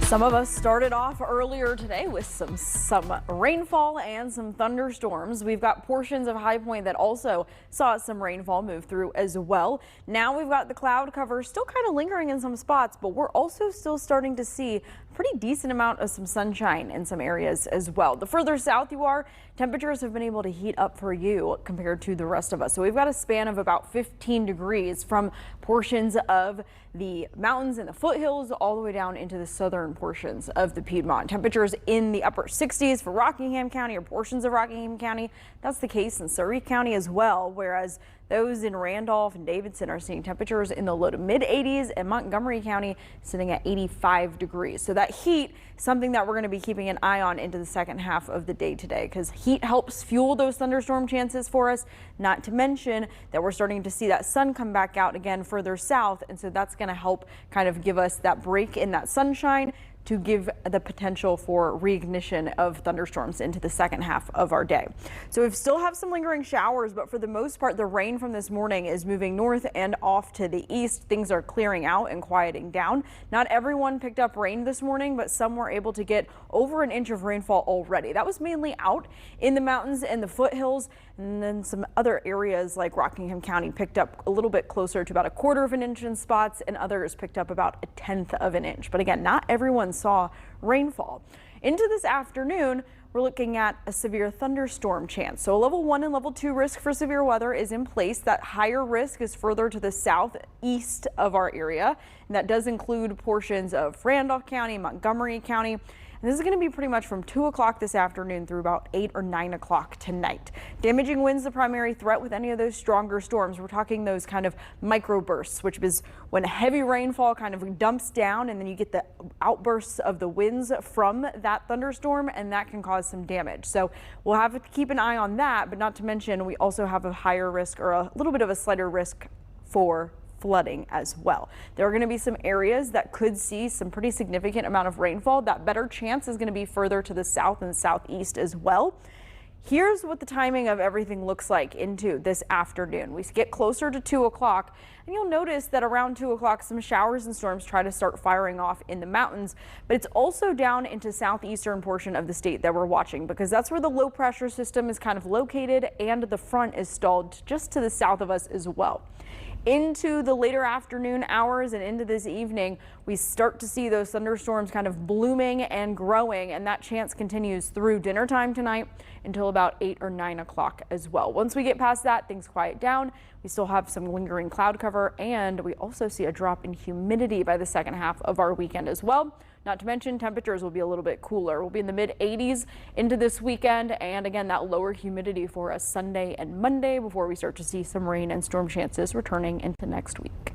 Some of us started off earlier today with some rainfall and some thunderstorms. We've got portions of High Point that also saw some rainfall move through as well. Now we've got the cloud cover still kind of lingering in some spots, but we're also still starting to see a pretty decent amount of some sunshine in some areas as well. The further south you are, temperatures have been able to heat up for you compared to the rest of us. So we've got a span of about 15 degrees from portions of the mountains and the foothills all the way down into the southern portions of the Piedmont. Temperatures in the upper 60s for Rockingham County or portions of Rockingham County. That's the case in Surrey County as well, whereas those in Randolph and Davidson are seeing temperatures in the low to mid 80s, and Montgomery County sitting at 85 degrees. So that heat, something that we're going to be keeping an eye on into the second half of the day today, because heat helps fuel those thunderstorm chances for us, not to mention that we're starting to see that sun come back out again further south. And so that's going to help kind of give us that break in that sunshine to give the potential for reignition of thunderstorms into the second half of our day. So we still have some lingering showers, but for the most part, the rain from this morning is moving north and off to the east. Things are clearing out and quieting down. Not everyone picked up rain this morning, but some were able to get over an inch of rainfall already. That was mainly out in the mountains and the foothills, and then some other areas like Rockingham County picked up a little bit closer to about 1/4 of an inch in spots, and others picked up about 1/10 of an inch. But again, not everyone saw rainfall. Into this afternoon, we're looking at a severe thunderstorm chance. So a level 1 and level 2 risk for severe weather is in place. That higher risk is further to the southeast of our area, and that does include portions of Randolph County, Montgomery County. And this is going to be pretty much from 2 o'clock this afternoon through about 8 or 9 o'clock tonight. Damaging winds the primary threat with any of those stronger storms. We're talking those kind of microbursts, which is when heavy rainfall kind of dumps down and then you get the outbursts of the winds from that thunderstorm, and that can cause some damage. So we'll have to keep an eye on that, but not to mention we also have a higher risk, or a little bit of a slighter risk, for flooding as well. There are going to be some areas that could see some pretty significant amount of rainfall. That better chance is going to be further to the south and southeast as well. Here's what the timing of everything looks like into this afternoon. We get closer to 2 o'clock, and you'll notice that around 2 o'clock, some showers and storms try to start firing off in the mountains, but it's also down into southeastern portion of the state that we're watching, because that's where the low pressure system is kind of located, and the front is stalled just to the south of us as well. Into the later afternoon hours and into this evening, we start to see those thunderstorms kind of blooming and growing, and that chance continues through dinner time tonight until about 8 or 9 o'clock as well. Once we get past that, things quiet down. We still have some lingering cloud cover, and we also see a drop in humidity by the second half of our weekend as well. Not to mention temperatures will be a little bit cooler. We'll be in the mid 80s into this weekend, and again, that lower humidity for us Sunday and Monday before we start to see some rain and storm chances returning into next week.